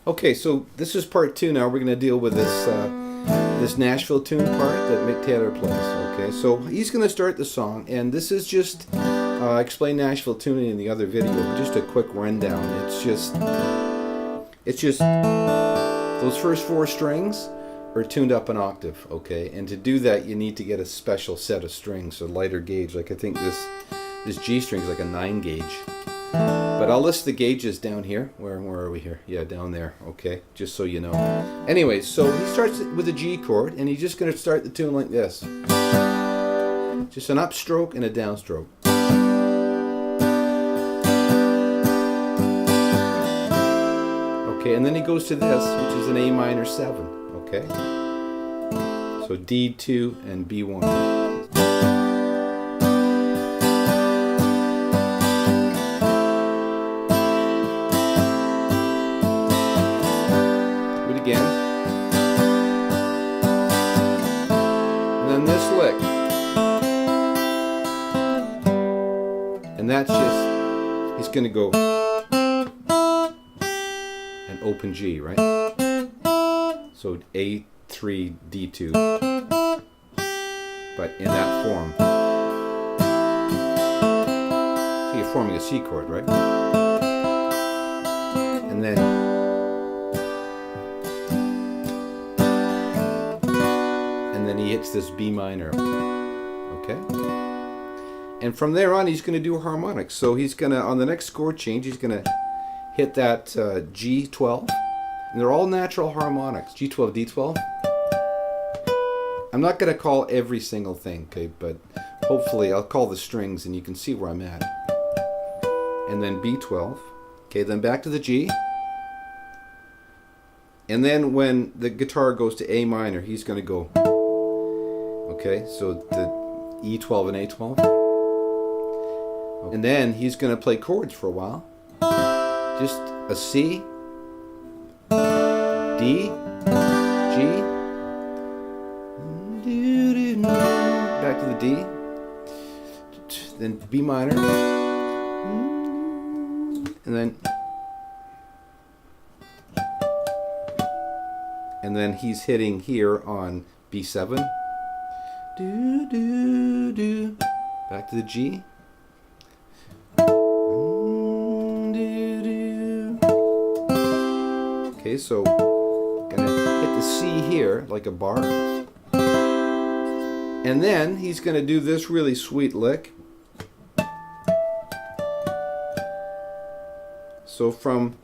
Okay, so this is part 2 now. We're going to deal with this this Nashville tune part that Mick Taylor plays. Okay, so he's going to start the song, and this is just explain Nashville tuning in the other video, but just a quick rundown. It's just those first 4 strings are tuned up an octave, okay? And to do that, you need to get a special set of strings, a lighter gauge. Like I think this G string is like a 9 gauge. But I'll list the gauges down here. Where are we here? Yeah, down there. Okay, just so you know. Anyway, so he starts with a G chord, and he's just going to start the tune like this. Just an upstroke and a downstroke. Okay, and then he goes to this, which is an A minor 7. Okay? So D2 and B1. And then this lick, and that's just, he's going to go an open G, right? So A3 D2, but in that form. So you're forming a C chord, right? And then he hits this B minor, okay? And from there on, he's going to do harmonics. So he's going to, on the next chord change, he's going to hit that G12. And they're all natural harmonics, G12, D12. I'm not going to call every single thing, okay? But hopefully I'll call the strings and you can see where I'm at. And then B12. Okay, then back to the G. And then when the guitar goes to A minor, he's going to go. Okay, so the E12 and A12. And then he's going to play chords for a while. Just a C, D, G, back to the D, then B minor, and then he's hitting here on B7. Back to the G. Okay, so gonna hit the C here like a bar. And then he's gonna do this really sweet lick. So from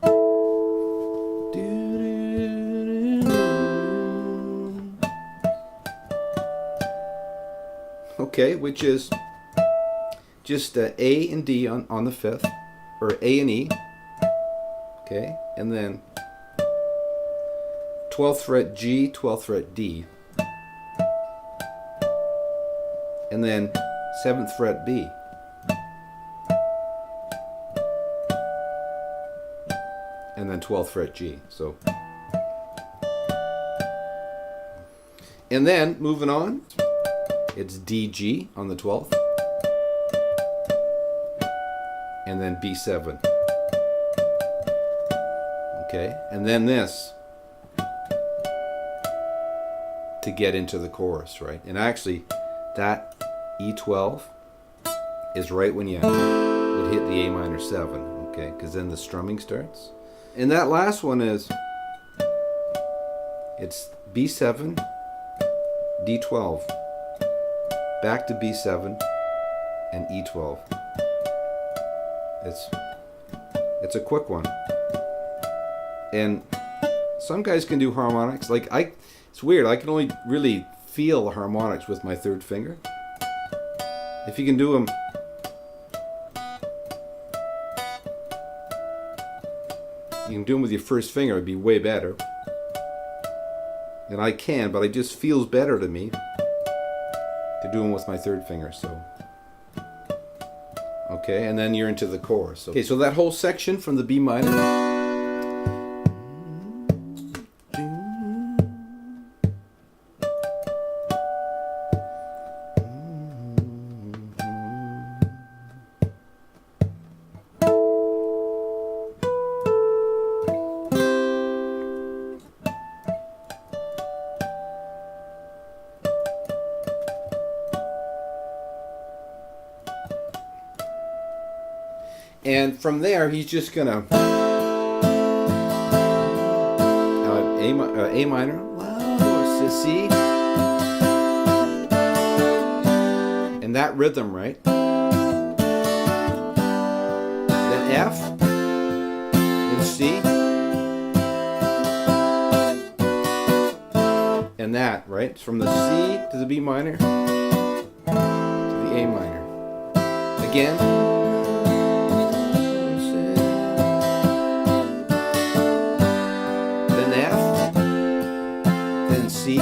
okay, which is just A and D on the 5th, or A and E, okay, and then 12th fret G, 12th fret D, and then 7th fret B, and then 12th fret G. So, and then moving on, it's D, G on the 12th, and then B7. Okay, and then this to get into the chorus, right? And actually, that E12 is right when you would hit the A minor 7, okay? Because then the strumming starts. And that last one is, it's B7, D12, back to B7, and E12. It's a quick one. And some guys can do harmonics. Like it's weird. I can only really feel the harmonics with my 3rd finger. If you can do them, you can do them with your 1st finger. It'd be way better. And I can, but it just feels better to me to do them with my 3rd finger. So. Okay, and then you're into the chorus. Okay, so that whole section from the B minor. And from there, he's just gonna A minor, C, and that rhythm, right? Then F, then C, and that, right? From the C to the B minor to the A minor. Again. C,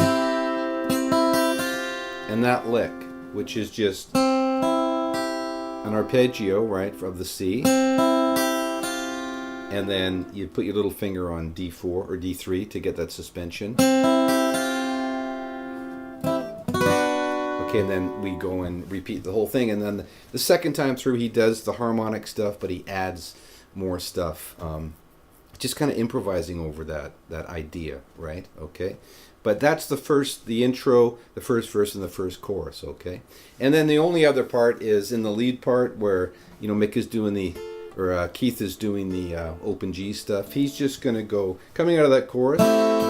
and that lick, which is just an arpeggio, right, of the C, and then you put your little finger on D4 or D3 to get that suspension. Okay, and then we go and repeat the whole thing, and then the second time through he does the harmonic stuff, but he adds more stuff, just kind of improvising over that idea, right? Okay. But that's the intro, the first verse, and the first chorus, okay? And then the only other part is in the lead part where, you know, Mick is doing Keith is doing the open G stuff. He's just going to go, coming out of that chorus. Then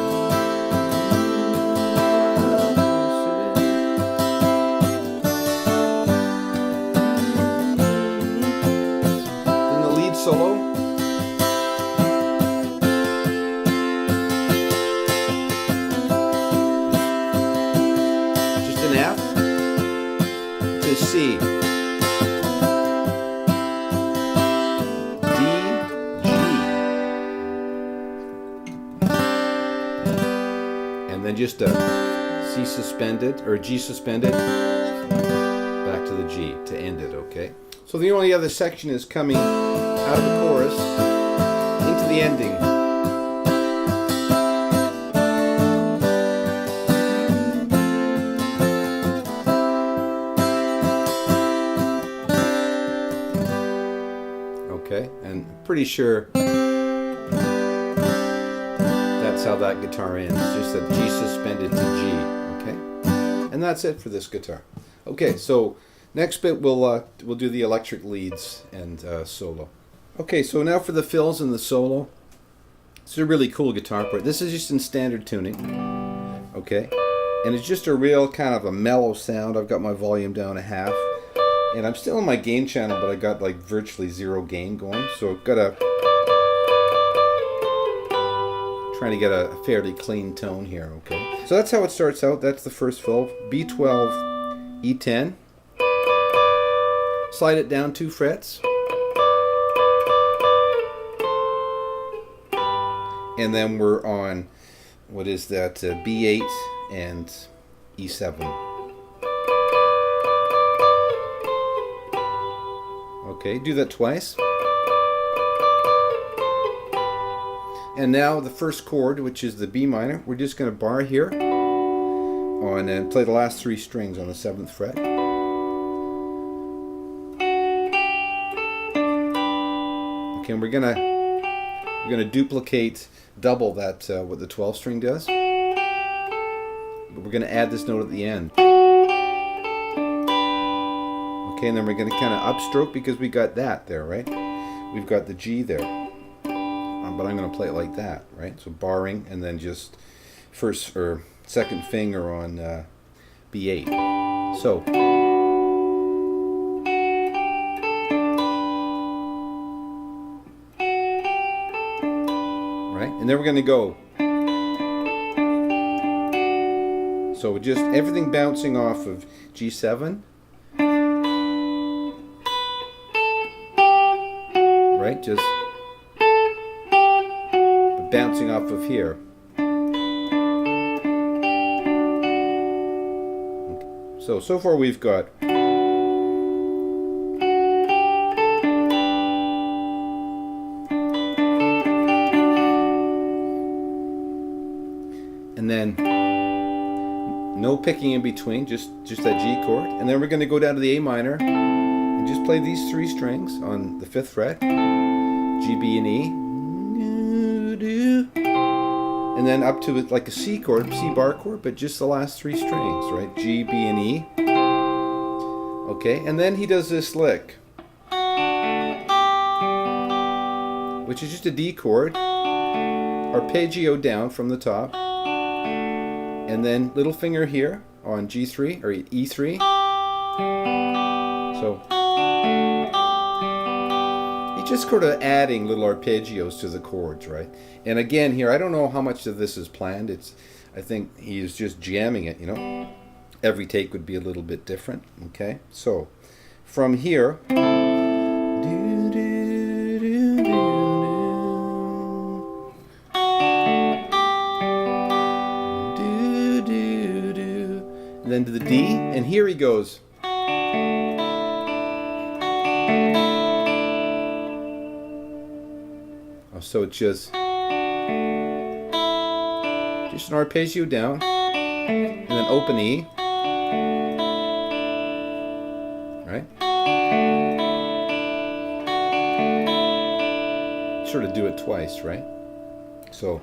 the lead solo. C, D, G, and then just a C suspended or G suspended back to the G to end it, okay? So the only other section is coming out of the chorus into the ending. Okay, and I'm pretty sure that's how that guitar ends, just a G suspended to G, okay? And that's it for this guitar. Okay, so next bit we'll do the electric leads and solo. Okay, so now for the fills and the solo. It's a really cool guitar part. This is just in standard tuning, okay? And it's just a real kind of a mellow sound. I've got my volume down a half. And I'm still on my gain channel, but I got like virtually zero gain going. So I've got trying to get a fairly clean tone here, okay? So that's how it starts out. That's the first fill. B12, E10. Slide it down 2 frets. And then we're on, what is that, B8 and E7. Okay, do that twice. And now the first chord, which is the B minor, we're just going to bar here on and play the last 3 strings on the 7th fret. Okay, and we're gonna duplicate, double that what the 12th string does. But we're gonna add this note at the end. Okay, and then we're going to kind of upstroke because we got that there, right? We've got the G there. But I'm going to play it like that, right? So barring and then just first or second finger on B8. So. Right? And then we're going to go. So just everything bouncing off of G7. Right, just bouncing off of here. Okay. So far we've got and then no picking in between, just that G chord, and then we're going to go down to the A minor and just play these 3 strings on the 5th fret. G, B, and E, and then up to like a C chord, C bar chord, but just the last 3 strings, right? G, B, and E. Okay, and then he does this lick. which is just a D chord, arpeggio down from the top, and then little finger here on G3 or E3. So he's just sort of adding little arpeggios to the chords, right? And again here, I don't know how much of this is planned. I think he's just jamming it, you know. Every take would be a little bit different, okay? So from here, and then to the D, and here he goes. Oh, so it's just an arpeggio down, and then open E, right? Sort of do it twice, right? So.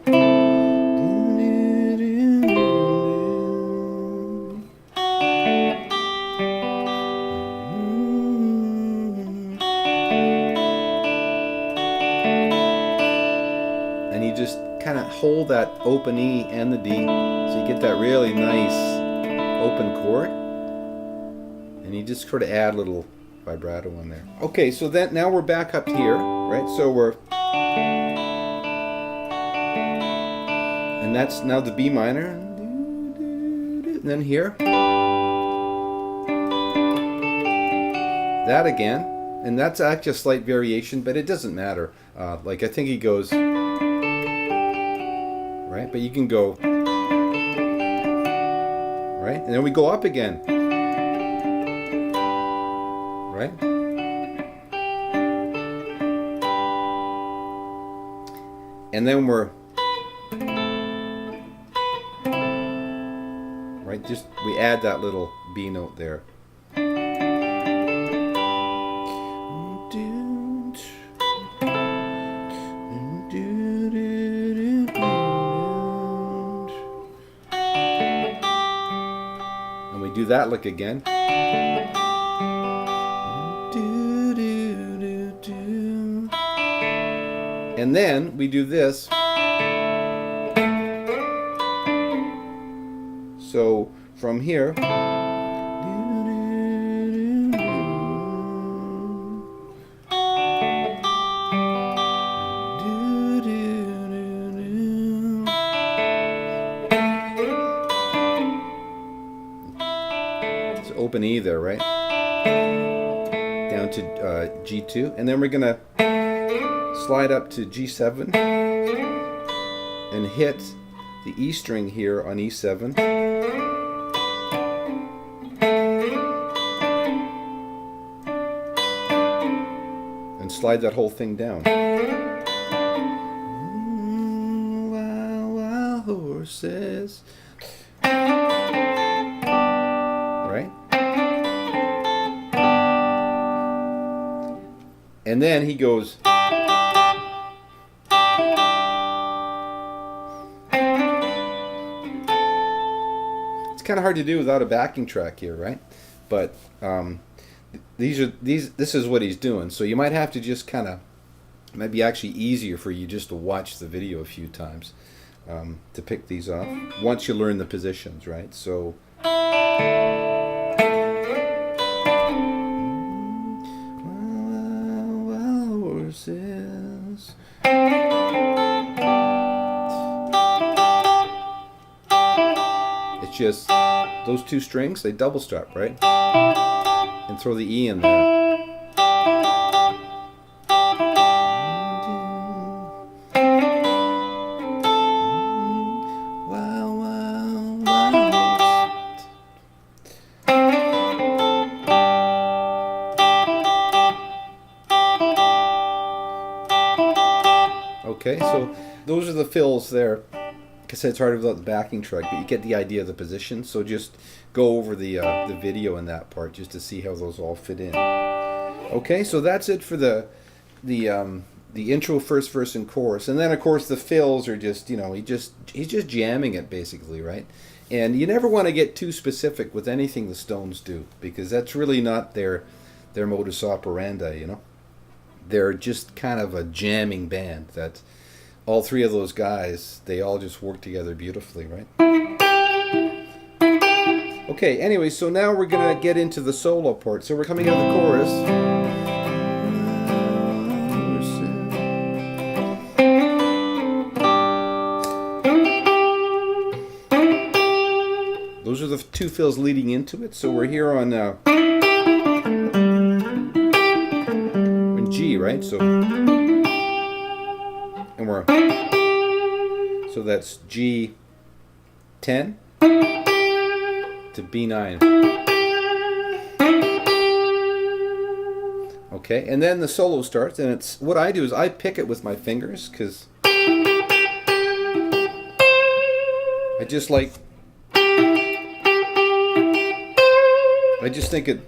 And you just kind of hold that open E and the D, so you get that really nice open chord, and you just sort of add a little vibrato in there. Okay, so then now we're back up here, right? So we're, and that's now the B minor, and then here, that again, and that's actually a slight variation, but it doesn't matter. Like I think he goes. Right, but you can go, right, and then we go up again, right, and then we're, right, just we add that little B note there. Do that lick again. And then we do this. So from here, open E there, right? Down to G2, and then we're gonna slide up to G7 and hit the E string here on E7, and slide that whole thing down. Wild, wild horses. Right? And then he goes. It's kind of hard to do without a backing track here, right? But this is what he's doing. So you might have to just kind of, it might be actually easier for you just to watch the video a few times to pick these up once you learn the positions, right? So. It's just those two strings, they double strap, right? And throw the E in there. Okay, so those are the fills there. Like I said, it's hard without the backing track, but you get the idea of the position. So just go over the video in that part just to see how those all fit in. Okay, so that's it for the intro, first verse, and chorus. And then of course the fills are just, you know, he's just jamming it basically, right? And you never want to get too specific with anything the Stones do, because that's really not their modus operandi, you know. they're just kind of a jamming band that all three of those guys, they all just work together beautifully, right? Okay, anyway, so now we're going to get into the solo part. So we're coming out of the chorus. Those are the two fills leading into it. So we're here on in G, right? So and we're so that's G10 to B9. Okay, and then the solo starts, and it's what I do is I pick it with my fingers because I just like. I just think it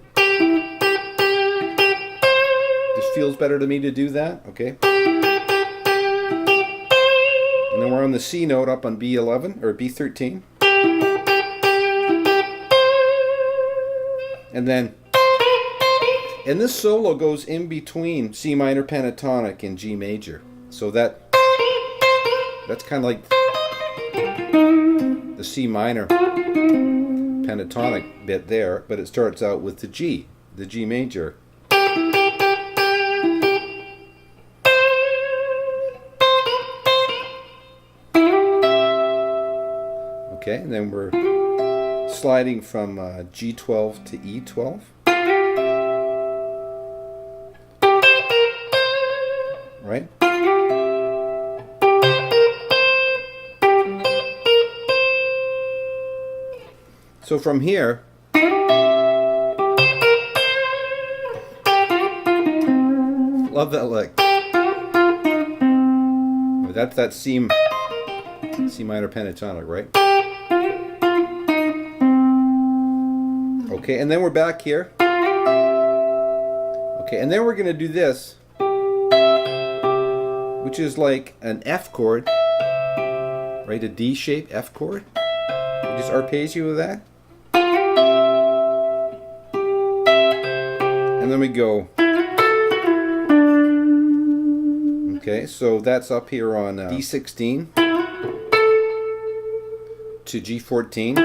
just feels better to me to do that, okay? And then we're on the C note up on B11 or B13. And then, and this solo goes in between C minor pentatonic and G major. So that's kind of like the C minor pentatonic bit there, but it starts out with the G major. Okay, and then we're sliding from G12 to E12. Right? So from here, love that lick. That's that C minor pentatonic, right? Okay, and then we're back here. Okay, and then we're going to do this, which is like an F chord, right? A D-shaped F chord. You just arpeggio with that. And then we go. Okay, so that's up here on D16 to G14,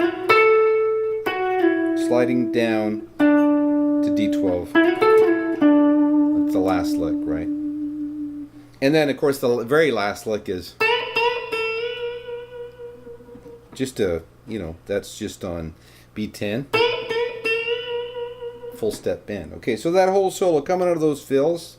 sliding down to D12. That's the last lick, right? And then, of course, the very last lick is just a, that's just on B10. Full step bend. Okay, so that whole solo coming out of those fills.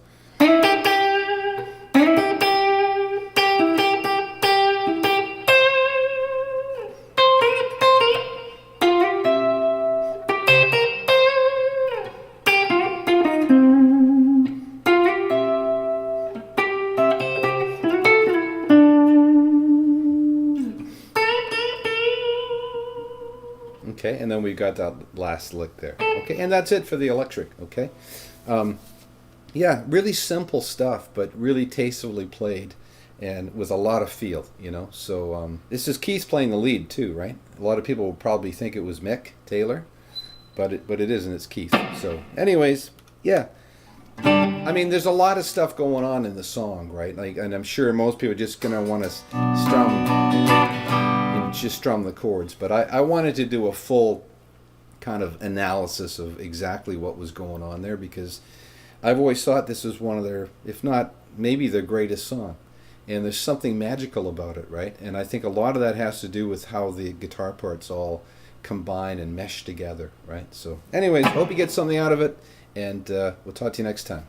Okay, and then we got that last lick there. Okay, and that's it for the electric. Okay, yeah, really simple stuff, but really tastefully played, and with a lot of feel. So this is Keith playing the lead too, right? A lot of people will probably think it was Mick Taylor, but it isn't. It's Keith. So, anyways, yeah. I mean, there's a lot of stuff going on in the song, right? Like, and I'm sure most people are just gonna want to strum the chords, but I wanted to do a full kind of analysis of exactly what was going on there, because I've always thought this was one of their, if not maybe their greatest song, and there's something magical about it, right? And I think a lot of that has to do with how the guitar parts all combine and mesh together, right? So anyways, hope you get something out of it, and we'll talk to you next time.